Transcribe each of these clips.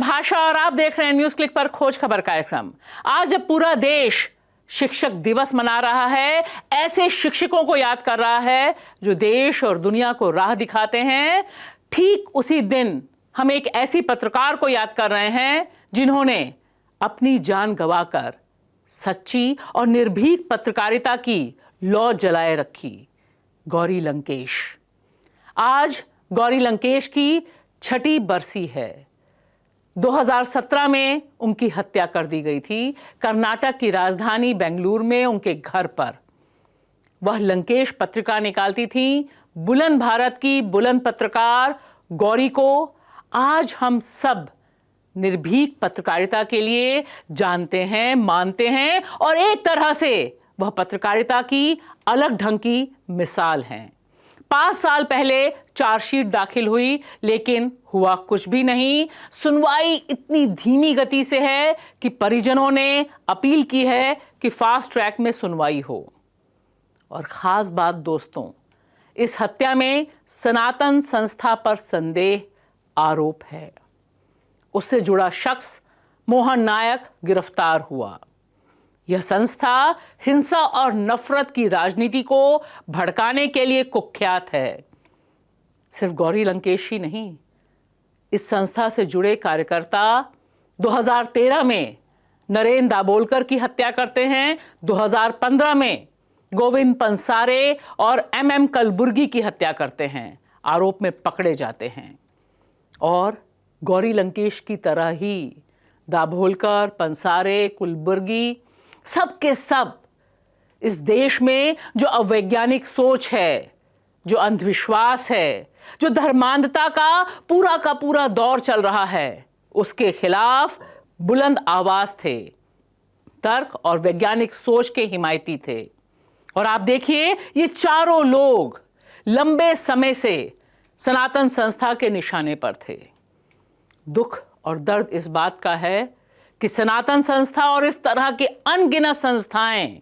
भाषा और आप देख रहे हैं न्यूज क्लिक पर खोज खबर कार्यक्रम। आज जब पूरा देश शिक्षक दिवस मना रहा है, ऐसे शिक्षकों को याद कर रहा है जो देश और दुनिया को राह दिखाते हैं, ठीक उसी दिन हम एक ऐसी पत्रकार को याद कर रहे हैं जिन्होंने अपनी जान गंवाकर सच्ची और निर्भीक पत्रकारिता की लौ जलाए रखी। गौरी लंकेश। आज गौरी लंकेश की 6ठी बरसी है। 2017 में उनकी हत्या कर दी गई थी कर्नाटक की राजधानी बेंगलुरु में उनके घर पर। वह लंकेश पत्रिका निकालती थी। बुलंद भारत की बुलंद पत्रकार गौरी को आज हम सब निर्भीक पत्रकारिता के लिए जानते हैं, मानते हैं और एक तरह से वह पत्रकारिता की अलग ढंग की मिसाल हैं। 5 साल पहले चार्जशीट दाखिल हुई, लेकिन हुआ कुछ भी नहीं। सुनवाई इतनी धीमी गति से है कि परिजनों ने अपील की है कि फास्ट ट्रैक में सुनवाई हो। और खास बात दोस्तों, इस हत्या में सनातन संस्था पर संदेह आरोप है। उससे जुड़ा शख्स मोहन नायक गिरफ्तार हुआ। यह संस्था हिंसा और नफरत की राजनीति को भड़काने के लिए कुख्यात है। सिर्फ गौरी लंकेश ही नहीं, इस संस्था से जुड़े कार्यकर्ता 2013 में नरेंद्र दाभोलकर की हत्या करते हैं, 2015 में गोविंद पंसारे और MM कलबुर्गी की हत्या करते हैं, आरोप में पकड़े जाते हैं। और गौरी लंकेश की तरह ही दाभोलकर, पंसारे, कलबुर्गी सब के सब इस देश में जो अवैज्ञानिक सोच है, जो अंधविश्वास है, जो धर्मांधता का पूरा दौर चल रहा है, उसके खिलाफ बुलंद आवाज थे, तर्क और वैज्ञानिक सोच के हिमायती थे। और आप देखिए, ये चारों लोग लंबे समय से सनातन संस्था के निशाने पर थे। दुख और दर्द इस बात का है कि सनातन संस्था और इस तरह के अनगिनत संस्थाएं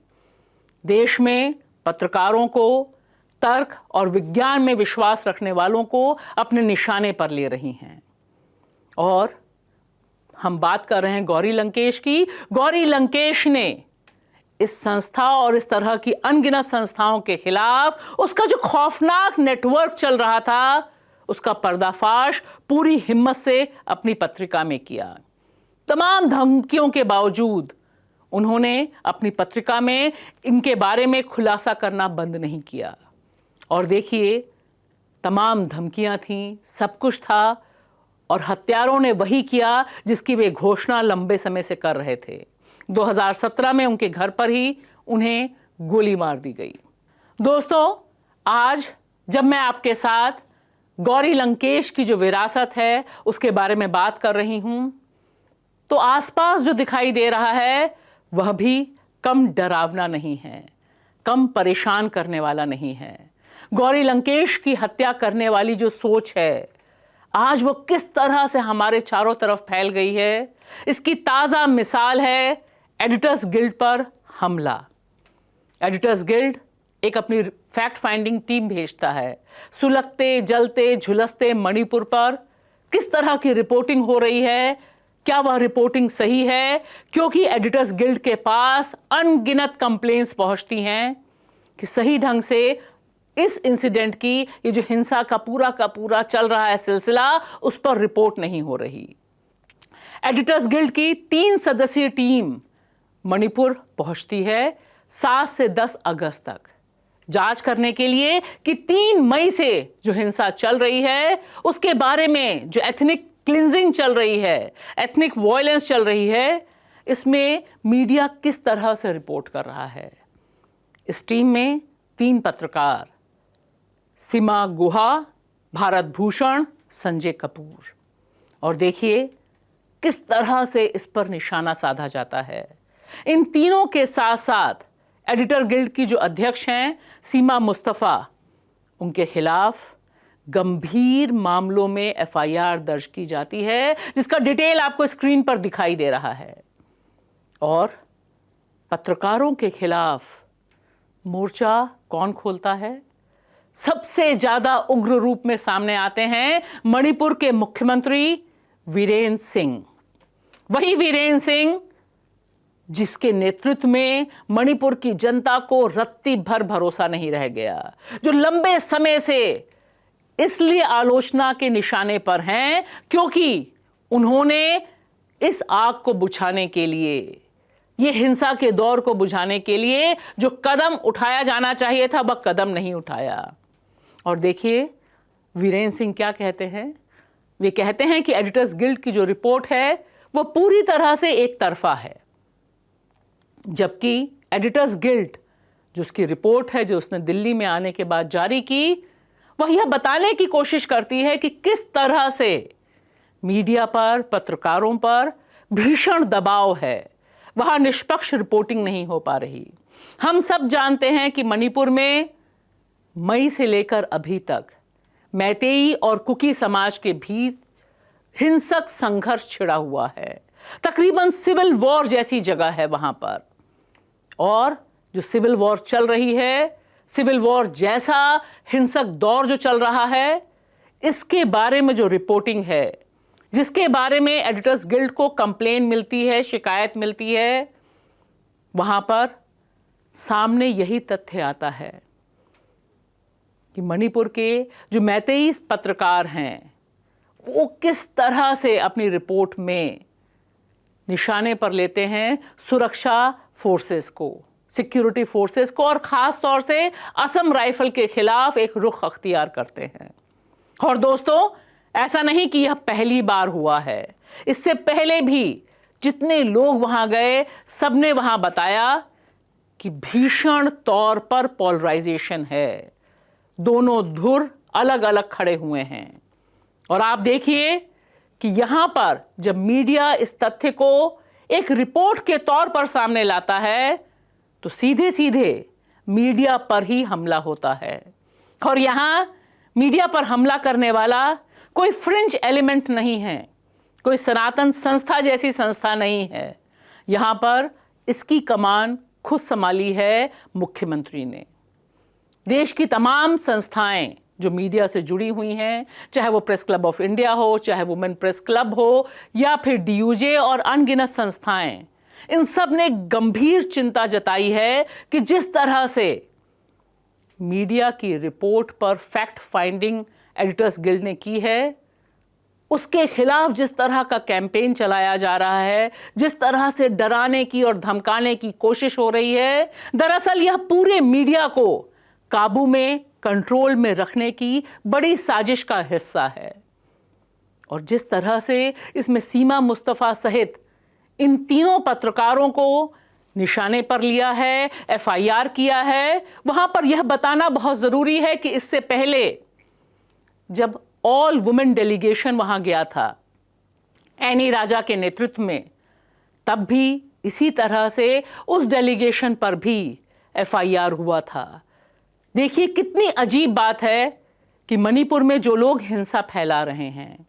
देश में पत्रकारों को, तर्क और विज्ञान में विश्वास रखने वालों को अपने निशाने पर ले रही हैं। और हम बात कर रहे हैं गौरी लंकेश की। गौरी लंकेश ने इस संस्था और इस तरह की अनगिनत संस्थाओं के खिलाफ उसका जो खौफनाक नेटवर्क चल रहा था, उसका पर्दाफाश पूरी हिम्मत से अपनी पत्रिका में किया। तमाम धमकियों के बावजूद उन्होंने अपनी पत्रिका में इनके बारे में खुलासा करना बंद नहीं किया। और देखिए, तमाम धमकियां थीं, सब कुछ था, और हत्यारों ने वही किया जिसकी वे घोषणा लंबे समय से कर रहे थे। 2017 में उनके घर पर ही उन्हें गोली मार दी गई। दोस्तों, आज जब मैं आपके साथ गौरी लंकेश की जो विरासत है उसके बारे में बात कर रही हूं, तो आसपास जो दिखाई दे रहा है वह भी कम डरावना नहीं है, कम परेशान करने वाला नहीं है। गौरी लंकेश की हत्या करने वाली जो सोच है, आज वो किस तरह से हमारे चारों तरफ फैल गई है, इसकी ताजा मिसाल है एडिटर्स गिल्ड पर हमला। एडिटर्स गिल्ड एक अपनी फैक्ट फाइंडिंग टीम भेजता है। सुलगते जलते झुलसते मणिपुर पर किस तरह की रिपोर्टिंग हो रही है, क्या वह रिपोर्टिंग सही है? क्योंकि एडिटर्स गिल्ड के पास अनगिनत कंप्लेंट्स पहुंचती हैं कि सही ढंग से इस इंसिडेंट की, ये जो हिंसा का पूरा चल रहा है सिलसिला, उस पर रिपोर्ट नहीं हो रही। एडिटर्स गिल्ड की 3 सदस्यीय टीम मणिपुर पहुंचती है 7 से 10 अगस्त तक, जांच करने के लिए कि 3 मई से जो हिंसा चल रही है उसके बारे में, जो एथनिक क्लिंजिंग चल रही है, एथनिक वायलेंस चल रही है, इसमें मीडिया किस तरह से रिपोर्ट कर रहा है। इस टीम में 3 पत्रकार, सीमा गुहा, भारत भूषण, संजय कपूर। और देखिए किस तरह से इस पर निशाना साधा जाता है। इन तीनों के साथ साथ एडिटर गिल्ड की जो अध्यक्ष हैं सीमा मुस्तफा, उनके खिलाफ गंभीर मामलों में FIR दर्ज की जाती है, जिसका डिटेल आपको स्क्रीन पर दिखाई दे रहा है। और पत्रकारों के खिलाफ मोर्चा कौन खोलता है? सबसे ज्यादा उग्र रूप में सामने आते हैं मणिपुर के मुख्यमंत्री वीरेंद्र सिंह। वही वीरेंद्र सिंह जिसके नेतृत्व में मणिपुर की जनता को रत्ती भर भरोसा नहीं रह गया, जो लंबे समय से इसलिए आलोचना के निशाने पर हैं क्योंकि उन्होंने इस आग को बुझाने के लिए, ये हिंसा के दौर को बुझाने के लिए जो कदम उठाया जाना चाहिए था वह कदम नहीं उठाया। और देखिए वीरेंद्र सिंह क्या कहते हैं। वे कहते हैं कि एडिटर्स गिल्ड की जो रिपोर्ट है वो पूरी तरह से एक तरफा है, जबकि एडिटर्स गिल्ड जो उसकी रिपोर्ट है जो उसने दिल्ली में आने के बाद जारी की, वह यह बताने की कोशिश करती है कि किस तरह से मीडिया पर, पत्रकारों पर भीषण दबाव है, वहां निष्पक्ष रिपोर्टिंग नहीं हो पा रही। हम सब जानते हैं कि मणिपुर में मई से लेकर अभी तक मैतेई और कुकी समाज के बीच हिंसक संघर्ष छिड़ा हुआ है। तकरीबन सिविल वॉर जैसी जगह है वहां पर, और जो सिविल वॉर चल रही है, सिविल वॉर जैसा हिंसक दौर जो चल रहा है, इसके बारे में जो रिपोर्टिंग है, जिसके बारे में एडिटर्स गिल्ड को कंप्लेन मिलती है, शिकायत मिलती है, वहां पर सामने यही तथ्य आता है कि मणिपुर के जो मैतेई पत्रकार हैं वो किस तरह से अपनी रिपोर्ट में निशाने पर लेते हैं सुरक्षा फोर्सेस को, सिक्योरिटी फोर्सेस को, और खास तौर से असम राइफल के खिलाफ एक रुख अख्तियार करते हैं। और दोस्तों, ऐसा नहीं कि यह पहली बार हुआ है, इससे पहले भी जितने लोग वहां गए सबने वहां बताया कि भीषण तौर पर पोलराइजेशन है, दोनों धुर अलग अलग खड़े हुए हैं। और आप देखिए कि यहां पर जब मीडिया इस तथ्य को एक रिपोर्ट के तौर पर सामने लाता है तो सीधे सीधे मीडिया पर ही हमला होता है। और यहां मीडिया पर हमला करने वाला कोई फ्रिंज एलिमेंट नहीं है, कोई सनातन संस्था जैसी संस्था नहीं है। यहां पर इसकी कमान खुद संभाली है मुख्यमंत्री ने। देश की तमाम संस्थाएं जो मीडिया से जुड़ी हुई हैं, चाहे वो प्रेस क्लब ऑफ इंडिया हो, चाहे वुमेन प्रेस क्लब हो, या फिर डीयूजे और अनगिनत संस्थाएं, इन सब ने गंभीर चिंता जताई है कि जिस तरह से मीडिया की रिपोर्ट पर फैक्ट फाइंडिंग एडिटर्स गिल्ड ने की है, उसके खिलाफ जिस तरह का कैंपेन चलाया जा रहा है, जिस तरह से डराने की और धमकाने की कोशिश हो रही है, दरअसल यह पूरे मीडिया को काबू में, कंट्रोल में रखने की बड़ी साजिश का हिस्सा है। और जिस तरह से इसमें सीमा मुस्तफा सहित इन तीनों पत्रकारों को निशाने पर लिया है, एफआईआर किया है, वहां पर यह बताना बहुत जरूरी है कि इससे पहले जब ऑल वुमेन डेलीगेशन वहां गया था एनी राजा के नेतृत्व में, तब भी इसी तरह से उस डेलीगेशन पर भी एफआईआर हुआ था। देखिए कितनी अजीब बात है कि मणिपुर में जो लोग हिंसा फैला रहे हैं,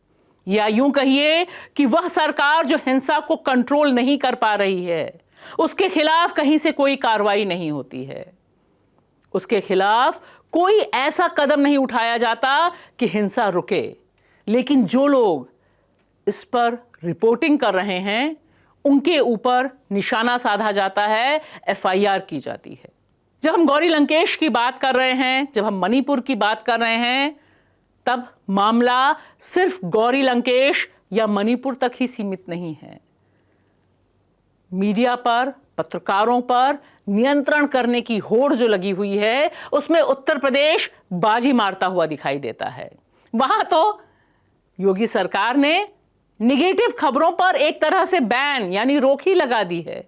या यूं कहिए कि वह सरकार जो हिंसा को कंट्रोल नहीं कर पा रही है, उसके खिलाफ कहीं से कोई कार्रवाई नहीं होती है, उसके खिलाफ कोई ऐसा कदम नहीं उठाया जाता कि हिंसा रुके। लेकिन जो लोग इस पर रिपोर्टिंग कर रहे हैं उनके ऊपर निशाना साधा जाता है, एफआईआर की जाती है। जब हम गौरी लंकेश की बात कर रहे हैं, जब हम मणिपुर की बात कर रहे हैं, तब मामला सिर्फ गौरी लंकेश या मणिपुर तक ही सीमित नहीं है। मीडिया पर, पत्रकारों पर नियंत्रण करने की होड़ जो लगी हुई है, उसमें उत्तर प्रदेश बाजी मारता हुआ दिखाई देता है। वहां तो योगी सरकार ने निगेटिव खबरों पर एक तरह से बैन यानी रोक ही लगा दी है।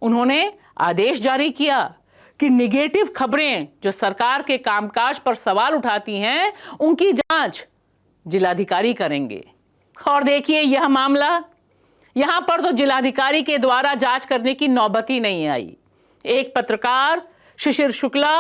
उन्होंने आदेश जारी किया कि निगेटिव खबरें जो सरकार के कामकाज पर सवाल उठाती हैं, उनकी जांच जिलाधिकारी करेंगे। और देखिए यह मामला, यहां पर तो जिलाधिकारी के द्वारा जांच करने की नौबत ही नहीं आई। एक पत्रकार शिशिर शुक्ला,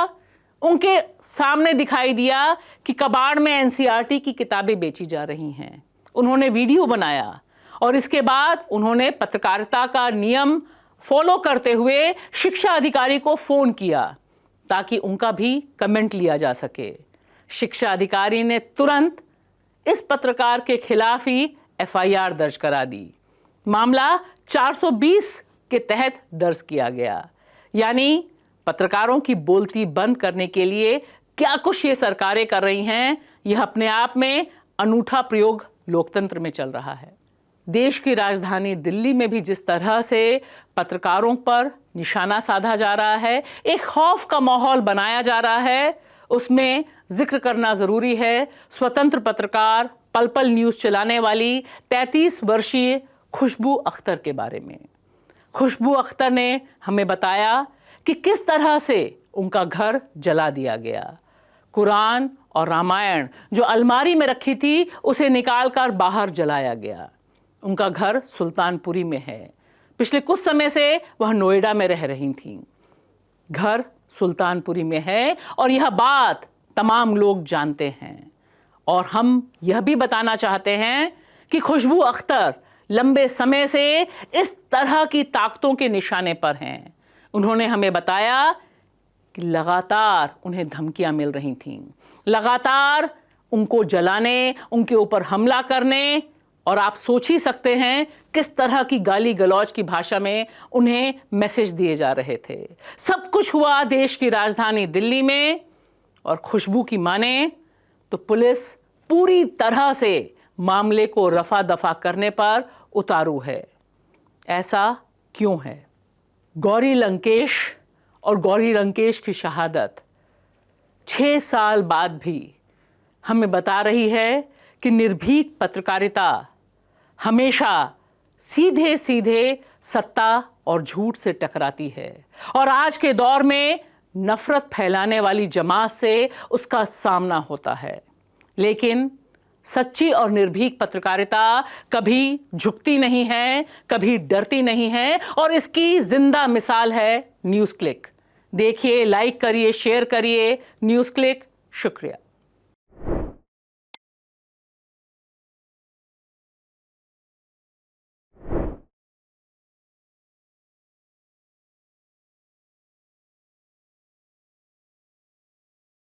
उनके सामने दिखाई दिया कि कबाड़ में एनसीईआरटी की किताबें बेची जा रही हैं। उन्होंने वीडियो बनाया और इसके बाद उन्होंने पत्रकारिता का नियम फॉलो करते हुए शिक्षा अधिकारी को फोन किया ताकि उनका भी कमेंट लिया जा सके। शिक्षा अधिकारी ने तुरंत इस पत्रकार के खिलाफ ही एफआईआर दर्ज करा दी। मामला 420 के तहत दर्ज किया गया। यानी पत्रकारों की बोलती बंद करने के लिए क्या कुछ ये सरकारें कर रही हैं, यह अपने आप में अनूठा प्रयोग लोकतंत्र में चल रहा है। देश की राजधानी दिल्ली में भी जिस तरह से पत्रकारों पर निशाना साधा जा रहा है, एक खौफ का माहौल बनाया जा रहा है, उसमें जिक्र करना जरूरी है स्वतंत्र पत्रकार पल पल न्यूज चलाने वाली 33 वर्षीय खुशबू अख्तर के बारे में। खुशबू अख्तर ने हमें बताया कि किस तरह से उनका घर जला दिया गया। कुरान और रामायण जो अलमारी में रखी थी उसे निकालकर बाहर जलाया गया। उनका घर सुल्तानपुरी में है। पिछले कुछ समय से वह नोएडा में रह रही थीं। घर सुल्तानपुरी में है और यह बात तमाम लोग जानते हैं। और हम यह भी बताना चाहते हैं कि खुशबू अख्तर लंबे समय से इस तरह की ताकतों के निशाने पर हैं। उन्होंने हमें बताया कि लगातार उन्हें धमकियां मिल रही थीं, लगातार उनको जलाने, उनके ऊपर हमला करने, और आप सोच ही सकते हैं किस तरह की गाली गलौज की भाषा में उन्हें मैसेज दिए जा रहे थे। सब कुछ हुआ देश की राजधानी दिल्ली में, और खुशबू की माने तो पुलिस पूरी तरह से मामले को रफा दफा करने पर उतारू है। ऐसा क्यों है? गौरी लंकेश और गौरी लंकेश की शहादत 6 साल बाद भी हमें बता रही है कि निर्भीक पत्रकारिता हमेशा सीधे सीधे सत्ता और झूठ से टकराती है, और आज के दौर में नफरत फैलाने वाली जमात से उसका सामना होता है। लेकिन सच्ची और निर्भीक पत्रकारिता कभी झुकती नहीं है, कभी डरती नहीं है, और इसकी जिंदा मिसाल है न्यूज़ क्लिक। देखिए, लाइक करिए, शेयर करिए न्यूज़ क्लिक। शुक्रिया।